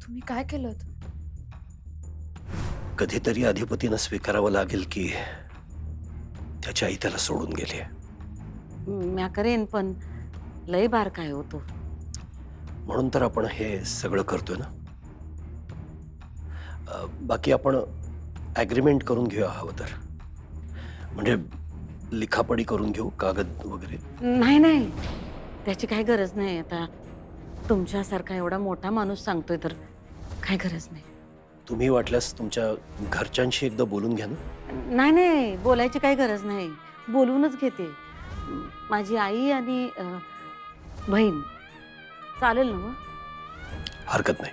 तुम्ही काय केलं? कधीतरी अधिपतीनं स्वीकारावं लागेल की त्याची आई त्याला सोडून गेली. म्या करेन पण लय बार काय होतो. म्हणून तर आपण हे सगळं करतोय ना. बाकी आपण ॲग्रीमेंट करून घेऊया हवं तर. म्हणजे लिखापडी करून घेऊ, कागद वगैरे. नाही नाही, त्याची काही गरज नाही. आता तुमच्यासारखा एवढा मोठा माणूस सांगतोय तर काही गरज नाही. तुम्ही वाटल्यास तुमच्या घरच्यांशी एकदा बोलून घ्या ना. नाही नाही, बोलायची काही गरज नाही. बोलूनच घेते. माझी आई आणि बहीण चालेल ना मग? हरकत नाही.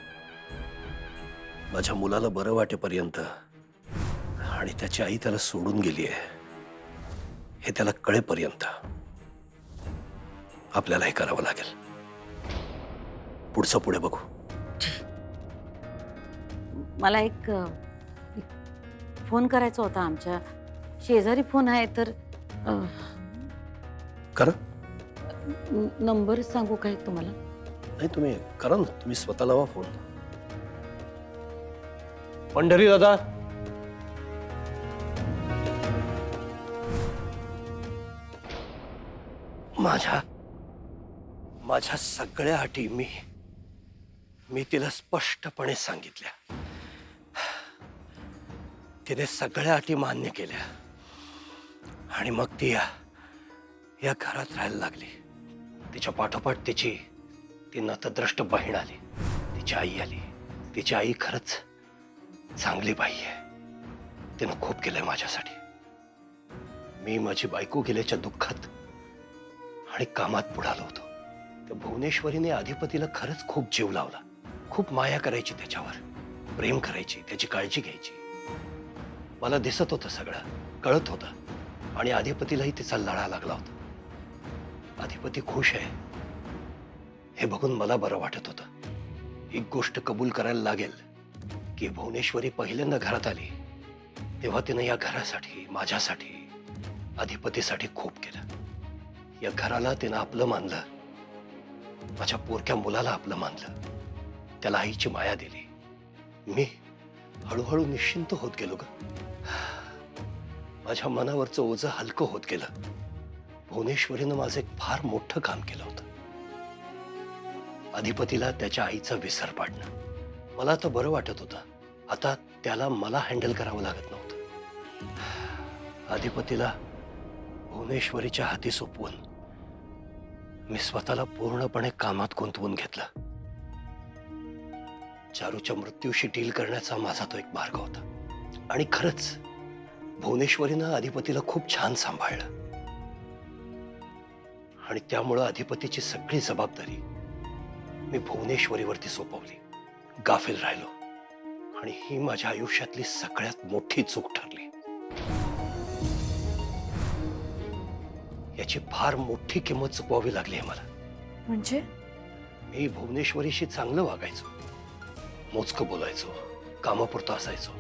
माझ्या मुलाला बरं वाटेपर्यंत आणि त्याची आई त्याला सोडून गेली आहे हे त्याला कळेपर्यंत आपल्याला हे करावं लागेल. पुढचं पुढे बघू. मला एक फोन करायचा होता. आमच्या शेजारी फोन आहे तर करा. नंबर सांगू काय तुम्हाला? नाही, तुम्ही करा ना. तुम्ही स्वतः लावा फोन. पंढरी दादा, माझ्या सगळ्या अटी मी तिला स्पष्टपणे सांगितल्या. तिने सगळ्या अटी मान्य केल्या आणि मग ती या घरात राहायला लागली. तिच्या पाठोपाठ ती नतद्रष्ट बहीण आली, तिची आई आली. तिची आई खरंच चांगली बाई आहे. तिनं खूप केलंय माझ्यासाठी. मी माझी बायको गेल्याच्या दुःखात आणि कामात बुडालो होतो. त्या भुवनेश्वरीने अधिपतीला खरंच खूप जीव लावला. खूप माया करायची त्याच्यावर, प्रेम करायची, त्याची काळजी घ्यायची. मला दिसत होतं, सगळं कळत होतं आणि अधिपतीलाही तिचा लढा लागला होता. अधिपती खुश आहे हे बघून मला बरं वाटत होतं. एक गोष्ट कबूल करायला लागेल की भुवनेश्वरी पहिल्यांदा घरात आली तेव्हा तिनं या घरासाठी, माझ्यासाठी, अधिपतीसाठी खूप केलं. या घराला तिनं आपलं मानलं. माझ्या पोरक्या मुलाला आपलं मानलं. त्याला आईची माया दिली. मी हळूहळू निश्चिंत होत गेलो ग. माझ्या मनावरचं ओझं हलकं होत गेलं. भुवनेश्वरीनं माझं एक फार मोठं काम केलं होतं. अधिपतीला त्याच्या आईचा विसर पाडणं. मला तर बरं वाटत होतं. आता त्याला मला हँडल करावं लागत नव्हतं. अधिपतीला भुवनेश्वरीच्या हाती सोपवून मी स्वतःला पूर्णपणे कामात गुंतवून घेतलं. चारूच्या मृत्यूशी डील करण्याचा माझा तो एक मार्ग होता. आणि खरंच भुवनेश्वरीनं अधिपतीला खूप छान सांभाळलं आणि त्यामुळं अधिपतीची सगळी जबाबदारी मी भुवनेश्वरीवरती सोपवली. गाफील राहिलो आणि ही माझ्या आयुष्यातली सगळ्यात मोठी चूक ठरली. याची फार मोठी किंमत चुकवावी लागली आहे मला. म्हणजे मी भुवनेश्वरीशी चांगलं वागायचो, मोजकं बोलायचो, कामापुरतं असायचो.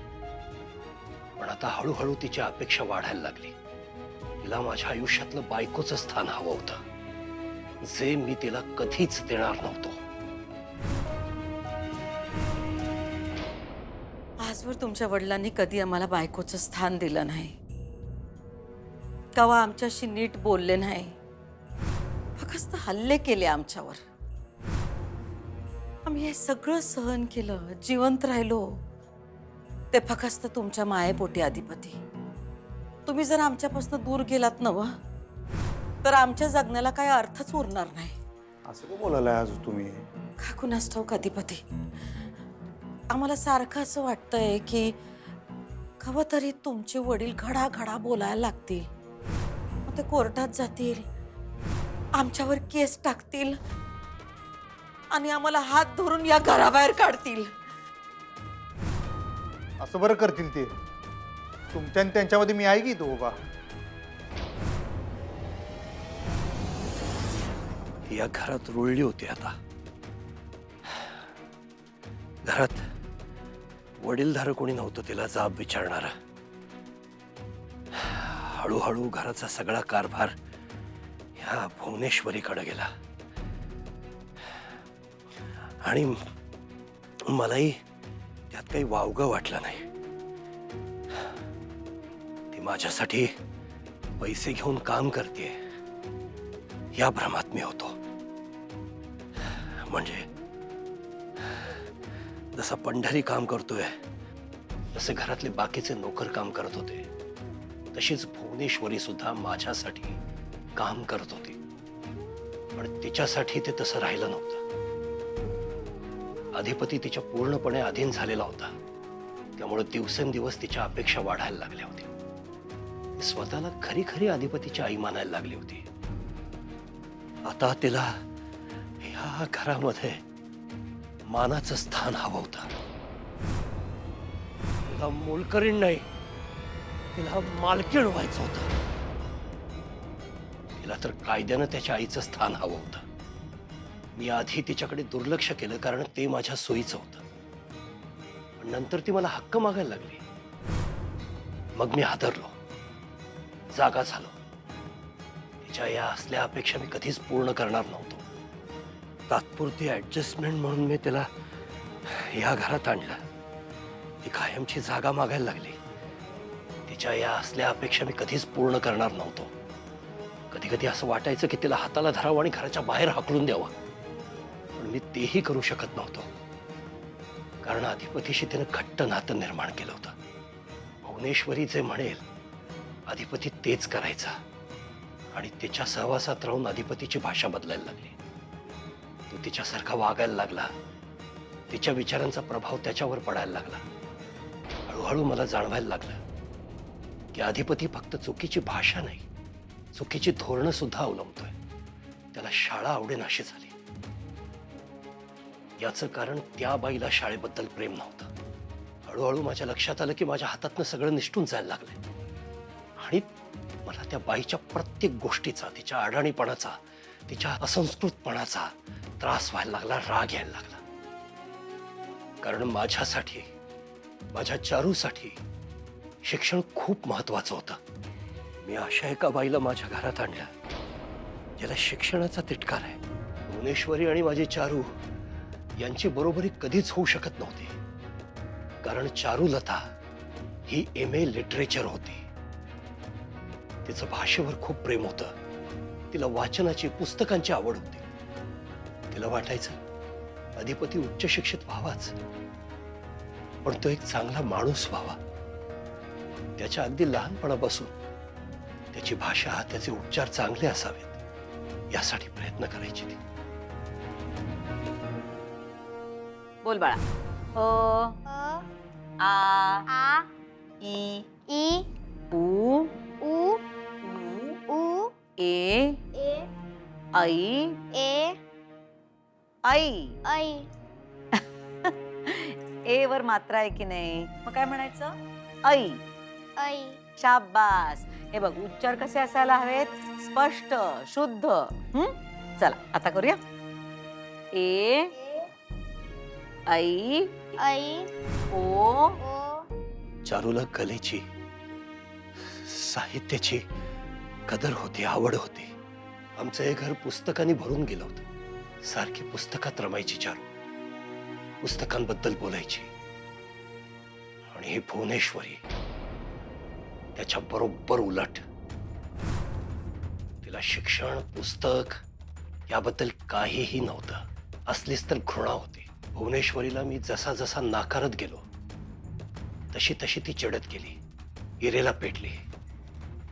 पण आता हळूहळू तिची अपेक्षा वाढायला लागली. तिला माझ्या आयुष्यातलं बायकोचं स्थान हवं होतं, जे मी तिला कधीच देणार नव्हतो. आजवर तुमच्या वडिलांनी कधी आम्हाला बायकोचं स्थान दिलं नाही. कवा आमच्याशी नीट बोलले नाही. फक्त हल्ले केले आमच्यावर. आम्ही हे सगळं सहन केलं, जिवंत राहिलो. ते फक्त तुमच्या मायेपोटी अधिपती. तुम्ही जर आमच्यापासून दूर गेलात नव तर आमच्या जगण्याला काही अर्थच उरणार नाही. असं का बोलायला आज तुम्ही? का कुणास ठाऊक अधिपती. आम्हाला सारखं असं वाटतंय की कवा तरी तुमचे वडील घडाघडा बोलायला लागतील. मग ते कोर्टात जातील, आमच्यावर केस टाकतील आणि आम्हाला हात धरून या घराबाहेर काढतील. असं बरं करतील ते. तुमच्या आणि त्यांच्यामध्ये मी आहे की तो बाबा. या घरात रुळली होती. आता घरात वडीलधारं कोणी नव्हतं तिला जाब विचारणारा. हळूहळू घराचा सगळा कारभार ह्या भुवनेश्वरीकडे गेला आणि मलाही त्यात काही वावगं वाटलं नाही. ती माझ्यासाठी पैसे घेऊन काम करते या भ्रमात मी होतो. म्हणजे जसा पंढरी काम करतोय जसे घरातले बाकीचे नोकर काम करत होते, तशीच भुवनेश्वरी सुद्धा माझ्यासाठी काम करत होती. पण तिच्यासाठी ते तसं राहिलं नव्हतं. अधिपती तिच्या पूर्णपणे अधीन झालेला होता. त्यामुळे दिवसेंदिवस तिच्या अपेक्षा वाढायला लागल्या होत्या. ती स्वतःला खरी खरी अधिपतीची आई मानायला लागली होती. आता तिला या घरामध्ये मानाचं स्थान हवं होतं. तिला मोलकरीण नाही, तिला मालकीण व्हायचं होतं. तिला तर कायद्यानं त्याच्या आईचं स्थान हवं होतं. मी आधी तिच्याकडे दुर्लक्ष केलं कारण ते माझ्या सोयीचं होतं. पण नंतर ती मला हक्क मागायला लागली. मग मी हादरलो, जागा झालो. तिच्या या असल्या अपेक्षा मी कधीच पूर्ण करणार नव्हतो. तात्पुरती ऍडजस्टमेंट म्हणून मी तिला या घरात आणलं. ती कायमची जागा मागायला लागली. तिच्या या असल्या अपेक्षा मी कधीच पूर्ण करणार नव्हतो. कधी कधी असं वाटायचं की तिला हाताला धरावं आणि घराच्या बाहेर हाकलून द्यावं. पण मी तेही करू शकत नव्हतो. कारण अधिपतीशी तिनं घट्ट नातं निर्माण केलं होतं. भुवनेश्वरी जे म्हणेल अधिपती तेच करायचा. आणि तिच्या सहवासात राहून अधिपतीची भाषा बदलायला लागली. तो तिच्यासारखा वागायला लागला. तिच्या विचारांचा प्रभाव त्याच्यावर पडायला लागला. हळूहळू मला जाणवायला लागलं की अधिपती फक्त चुकीची भाषा नाही, चुकीची धोरणं सुद्धा अवलंबतोय. त्याला शाळा आवडेनाशी झाली. याचं कारण त्या बाईला शाळेबद्दल प्रेम नव्हतं. हळूहळू माझ्या लक्षात आलं की माझ्या हातातनं सगळं निष्ठून जायला लागलंय. आणि मला त्या बाईच्या प्रत्येक गोष्टीचा, तिच्या अडाणीपणाचा, तिच्या असंस्कृतपणाचा त्रास व्हायला लागला, राग यायला लागला. कारण माझ्यासाठी, माझ्या चारूसाठी शिक्षण खूप महत्वाचं होतं. मी अशा एका बाईला माझ्या घरात आणलं ज्याला शिक्षणाचा तिटकार आहे. भुवनेश्वरी आणि माझी चारू यांची बरोबरी कधीच होऊ शकत नव्हती. कारण चारुलता ही MA लिटरेचर होती. तिचं भाषेवर खूप प्रेम होतं. तिला वाचनाची, पुस्तकांची आवड होती. तिला वाटायचं अधिपती उच्च शिक्षित व्हावाच, पण तो एक चांगला माणूस व्हावा. त्याच्या अगदी लहानपणापासून त्याची भाषा, त्याचे उच्चार चांगले असावेत यासाठी प्रयत्न करायची ती. बोल बाळा. आ ई ई उ उ उ ए ए आई ए आई. ऐ ए वर मात्रा आहे की नाही, मग काय म्हणायचं? आई. ऐ शाबास. हे बघ, उच्चार कसे असायला हवेत? स्पष्ट, शुद्ध. चला आता करूया. ए आई ऐ ओ. ओ चारूला कलेची, साहित्याची कदर होती, आवड होती. आमचं हे घर पुस्तकांनी भरून गेलं होतं. सारखी पुस्तकात रमायची चारू, पुस्तकांबद्दल बोलायची. आणि ही भुवनेश्वरी त्याच्या बरोबर उलट. तिला शिक्षण, पुस्तक याबद्दल काहीही नव्हतं. असलीच तर घृणा होती. भुवनेश्वरीला मी जसा जसा नाकारत गेलो तशी तशी ती चिडत गेली, इरेला पेटली.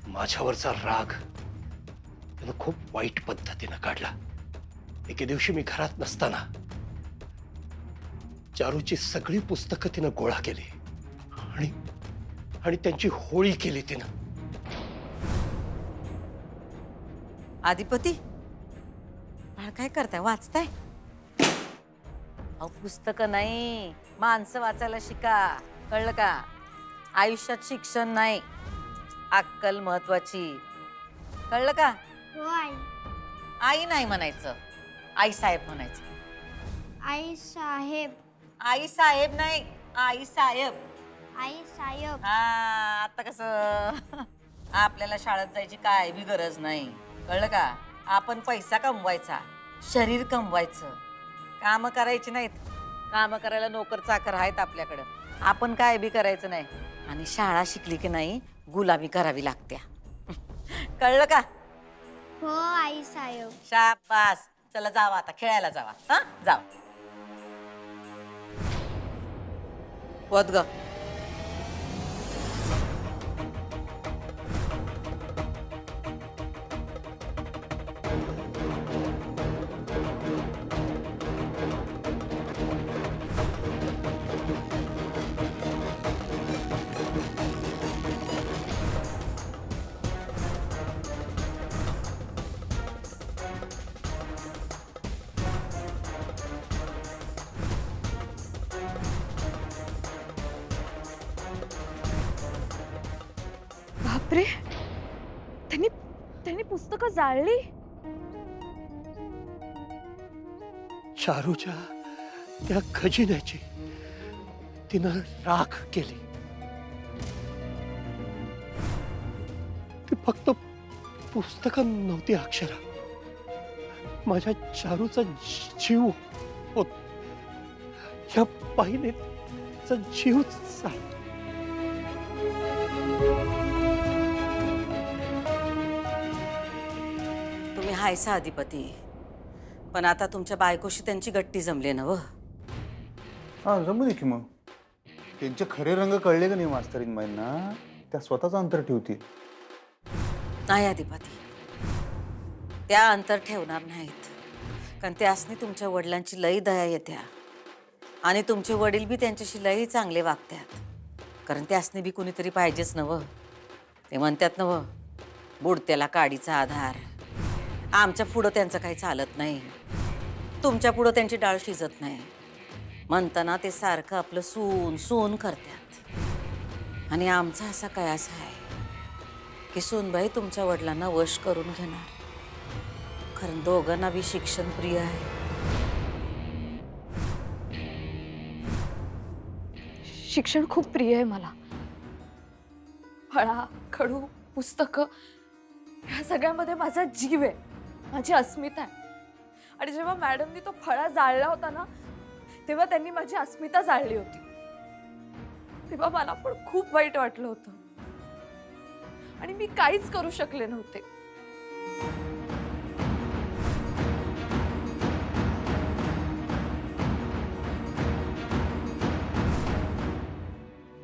माझ्यावरचा राग त्यानं खूप वाईट पद्धतीनं काढला. एके दिवशी मी घरात नसताना चारूची सगळी पुस्तकं तिनं गोळा केली आणि त्यांची होळी केली तिनं. अधिपती, बाळ काय करताय? वाचताय? अहो, पुस्तकं नाही, माणसं वाचायला शिका. कळलं का? आयुष्यात शिक्षण नाही, अक्कल महत्वाची. कळलं का? हो आई आई नाही म्हणायचं, आई साहेब म्हणायचं. आई साहेब आई साहेब नाही, आई साहेब. आई साहेब हा, आता कसं आपल्याला शाळेत जायची काय बी गरज नाही. कळलं का? आपण पैसा कमवायचा, शरीर कमवायचं, काम करायची नाहीत. काम करायला नोकर चाकर आहेत आपल्याकडं. आपण काय बी करायचं नाही. आणि शाळा शिकली की नाही गुलामी करावी लागत्या. कळलं का? हो आई साहेब. शाबास. चला जावा आता खेळायला जावा. हा जावा. वत ग. बापरे, त्यांनी त्यांनी पुस्तकं जाळली. चारूच्या त्या खजिन्याची तिनं राख केली. ती फक्त पुस्तकं नव्हती अक्षरा, माझ्या चारूचा जीव होत. या बाईने तिचा जीव चालला. तुम्ही हायसा अधिपती, पण आता तुमच्या बायकोशी त्यांची गट्टी जमली ना व. हा जमू दे की मग. त्यांचे खरे रंग कळले का नाही मास्तरीन बाईंना, त्या स्वतःच अंतर ठेवतील. नाही अधिपती, त्या अंतर ठेवणार नाहीत. कारण त्यासनी तुमच्या वडिलांची लई दया येत्या आणि तुमचे वडील बी त्यांच्याशी लई चांगले वागतात. कारण त्यासनी बी कुणीतरी पाहिजेच नवं. ते म्हणतात नवं, बुडत्याला काडीचा आधार. आमच्या पुढं त्यांचं काही चालत नाही, तुमच्या पुढं त्यांची डाळ शिजत नाही. म्हणताना ते सारखं आपलं सून सून करतात. आणि आमचा असा काय असा आहे की सूनबाई तुमच्या वडिलांना वश करून घेणार. कारण दोघांना बी शिक्षण प्रिय आहे. शिक्षण खूप प्रिय आहे मला. फळा, खडू, पुस्तकं ह्या सगळ्यामध्ये माझा जीव आहे, माझी अस्मिता आहे. आणि जेव्हा मॅडमनी तो फळा जाळला होता ना, तेव्हा त्यांनी माझी अस्मिता जाळली होती. तेव्हा मला पण खूप वाईट वाटलं होतं आणि मी काहीच करू शकले नव्हते.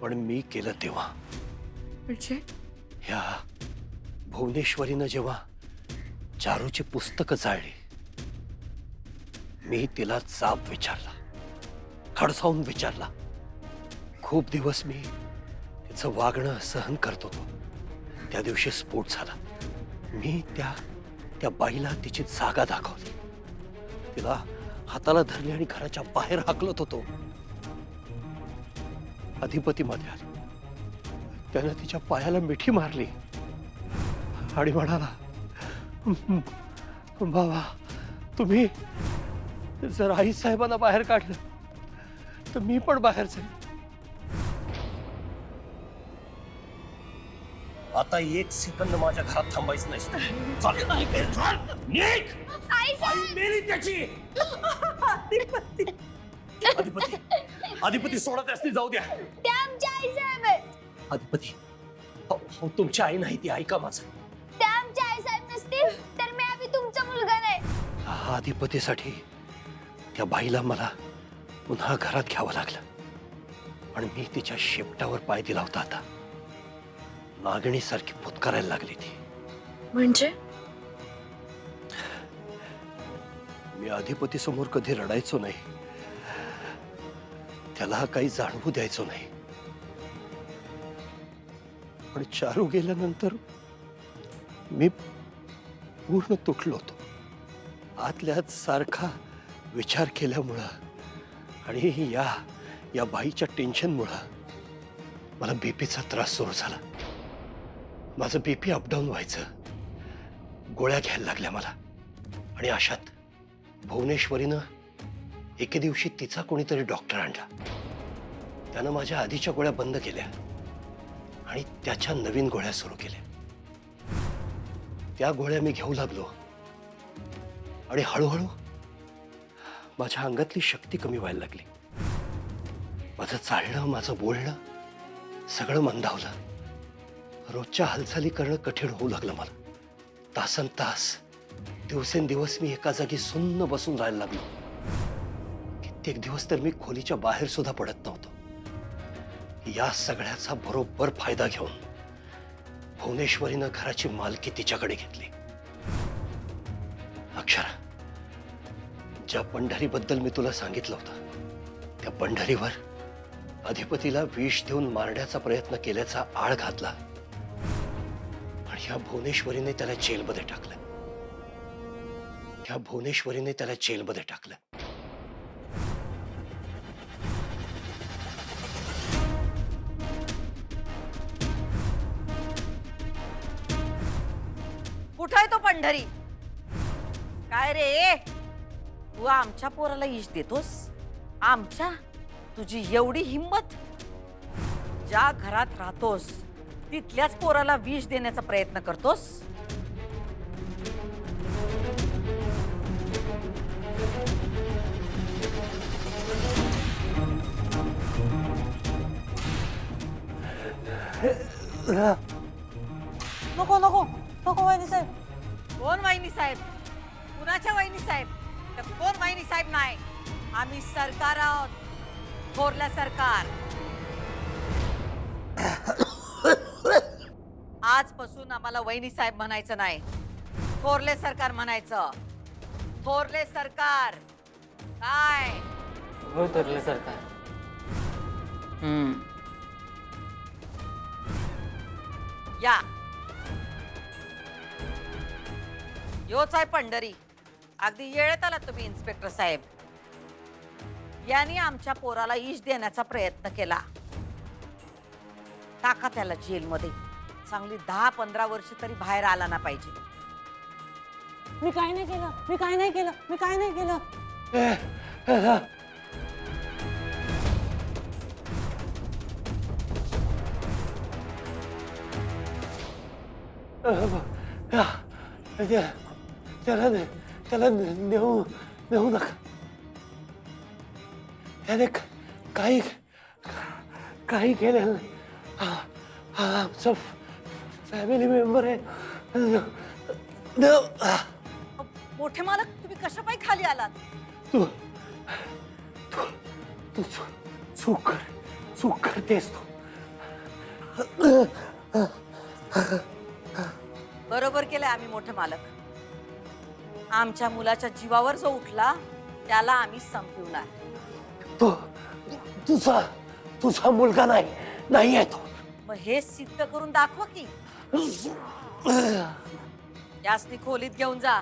पण मी केलं तेव्हा. म्हणजे ह्या भुवनेश्वरीनं जेव्हा चारूची पुस्तकं जाळली, मी तिला जाब विचारला, खडसावून विचारला. खूप दिवस मी तिचं वागणं सहन करत होतो. त्या दिवशी स्फोट झाला. मी त्या बाईला तिची जागा दाखवली. तिला हाताला धरले आणि घराच्या बाहेर हाकलत होतो. अधिपती मध्ये आला. त्यानं तिच्या पायाला मिठी मारली आणि म्हणाला, बाबा तुम्ही जर आई साहेबांना बाहेर काढलं तर मी पण बाहेर जाईल. आता एक सेकंद माझ्या घरात थांबायचं नाही. चालेल नाही काय? चाल, निघ. आई मेली त्याची. अधिपती अधिपती सोडा, त्यासनी जाऊ द्या. त्या आमच्या आई साहेब आहेत. अधिपती हो, तुमची आई नाही ती. ऐका माझं. त्या आमच्या आई साहेब नसतील तर मी आम्ही तुमचा मुलगा नाही. अधिपतीसाठी त्या बाईला मला पुन्हा घरात घ्यावं लागलं. पण मी तिच्या शेपटावर पाय दिला होता. आता नागणीसारखी फुतकारायला लागली ती. म्हणजे मी अधिपती समोर कधी रडायचो नाही, त्याला काही जाणवू द्यायचो नाही. पण चारू गेल्यानंतर मी पूर्ण तुटलो होतो. आतल्या आत सारखा विचार केल्यामुळं आणि या बाईच्या टेन्शनमुळं मला बीपीचा त्रास सुरू झाला. माझं बीपी अपडाऊन व्हायचं. गोळ्या घ्यायला लागल्या मला. आणि अशात भुवनेश्वरीनं एके दिवशी तिचा कोणीतरी डॉक्टर आणला. त्यानं माझ्या आधीच्या गोळ्या बंद केल्या आणि त्याच्या नवीन गोळ्या सुरू केल्या. त्या गोळ्या मी घेऊ लागलो आणि हळूहळू माझ्या अंगातली शक्ती कमी व्हायला लागली. माझं चालणं, माझं बोलणं सगळं मंदावलं. रोजच्या हालचाली करणं कठीण होऊ लागलं मला. तासन तास, दिवसेंदिवस मी एका जागी सुन्न बसून राहायला लागलो. कित्येक दिवस तर मी खोलीच्या बाहेर सुद्धा पडत नव्हतो. या सगळ्याचा बरोबर फायदा घेऊन भुवनेश्वरीनं घराची मालकी तिच्याकडे घेतली. अक्षरा, ज्या पंढरीबद्दल मी तुला सांगितलं होतं, त्या पंढरीवर अधिपतीला विष देऊन मारण्याचा प्रयत्न केल्याचा आळ घातला आणि ह्या भुवनेश्वरीने त्याला जेलमध्ये टाकलं. ह्या भुवनेश्वरीने त्याला जेलमध्ये टाकलं. कुठं आहे तो पंढरी? काय रे, तू आमच्या पोराला इश देतोस? आमच्या? तुझी एवढी हिंमत? ज्या घरात राहतोस तिथल्याच पोराला विष देण्याचा प्रयत्न करतोस? नको नको नको वहिनी साहेब. कोण वहिनी साहेब? कुणाच्या वहिनी साहेब? तर कोण वहिनी साहेब नाही. आम्ही सरकार आहोत, थोरलं सरकार. आजपासून आम्हाला वहिनी साहेब म्हणायचं नाही, थोरले सरकार म्हणायचं. थोरले सरकार. काय हो थोरले सरकार. या योच आहे पंढरी. अगदी येळेत आला तुम्ही इन्स्पेक्टर साहेब. यांनी आमच्या पोराला इश देण्याचा प्रयत्न केला. टाका त्याला जेलमध्ये. चांगली 10-15 वर्ष तरी बाहेर आला ना पाहिजे. मी काय नाही केलं, मी काय नाही केलं, मी काय नाही केलं. त्याला नेऊ नका. त्याने काही केलं. हा आमचा फॅमिली मेंबर आहे. मोठे मालक, तुम्ही कशा पायी खाली आलात? तू चूक करतेस तू. बरोबर केलंय आम्ही मोठे मालक. आमच्या मुलाच्या जीवावर जो उठला त्याला आम्ही संपवणार. तुझा मुलगा नाही आहे तो. मग हे सिद्ध करून दाखवा की. यासनी खोलीत घेऊन जा.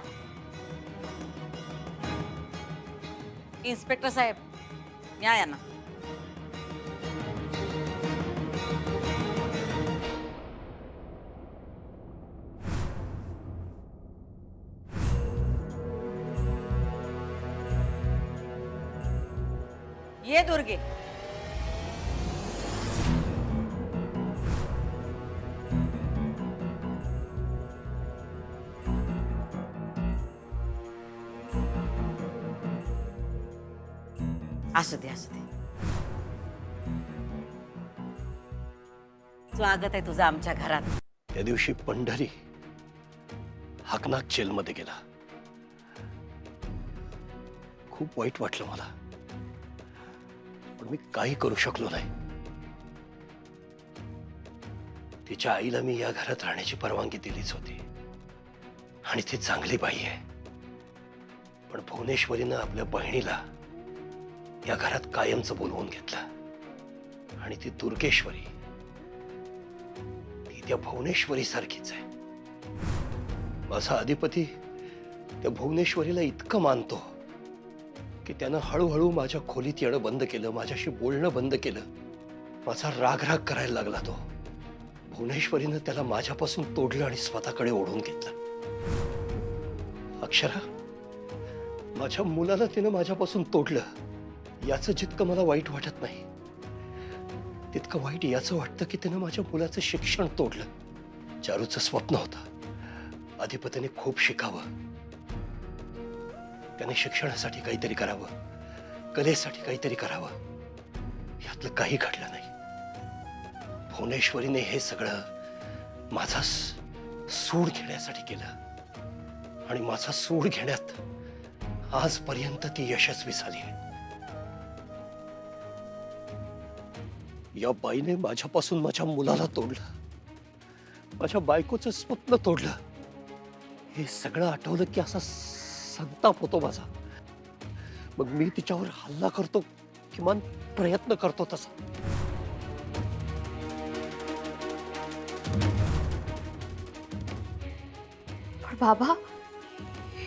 इन्स्पेक्टर साहेब, न्या यांना. ये दुर्गे. असू दे असू दे. स्वागत आहे तुझं आमच्या घरात. त्या दिवशी पंढरी हाकनाक जेलमध्ये गेला. खूप वाईट वाटलं मला, पण मी काही करू शकलो नाही. तिच्या आईला मी या घरात राहण्याची परवानगी दिलीच होती आणि ती चांगली बाई आहे. पण भुवनेश्वरीनं आपल्या बहिणीला या घरात कायमचं बोलवून घेतलं आणि ती दुर्गेश्वरी, ती त्या भुवनेश्वरी सारखीच आहे. माझा अधिपती त्या भुवनेश्वरीला इतकं मानतो की त्यानं हळूहळू माझ्या खोलीत येणं बंद केलं, माझ्याशी बोलणं बंद केलं. माझा राग करायला लागला तो. भुवनेश्वरीनं त्याला माझ्यापासून तोडलं आणि स्वतःकडे ओढून घेतलं. अक्षरा, माझ्या मुलाला तिनं माझ्यापासून तोडलं. याचं जितकं मला वाईट वाटत नाही, तितकं वाईट याचं वाटतं की तिनं माझ्या मुलाचं शिक्षण तोडलं. चारूचं स्वप्न होतं अधिपतीने खूप शिकावं, त्याने शिक्षणासाठी काहीतरी करावं, कलेसाठी काहीतरी करावं. यातलं काही घडलं नाही. भुवनेश्वरीने हे सगळं माझा सूड घेण्यासाठी केलं आणि माझा सूड घेण्यात आजपर्यंत ती यशस्वी झाली आहे. या बाईने माझ्यापासून माझ्या मुलाला तोडलं, माझ्या बायकोचं स्वप्न तोडलं. हे सगळं आठवलं की असा संताप होतो माझा. मग मी तिच्यावर हल्ला करतो, किमान प्रयत्न करतो तसा. पण बाबा,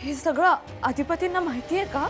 हे सगळं अधिपतींना माहिती आहे का?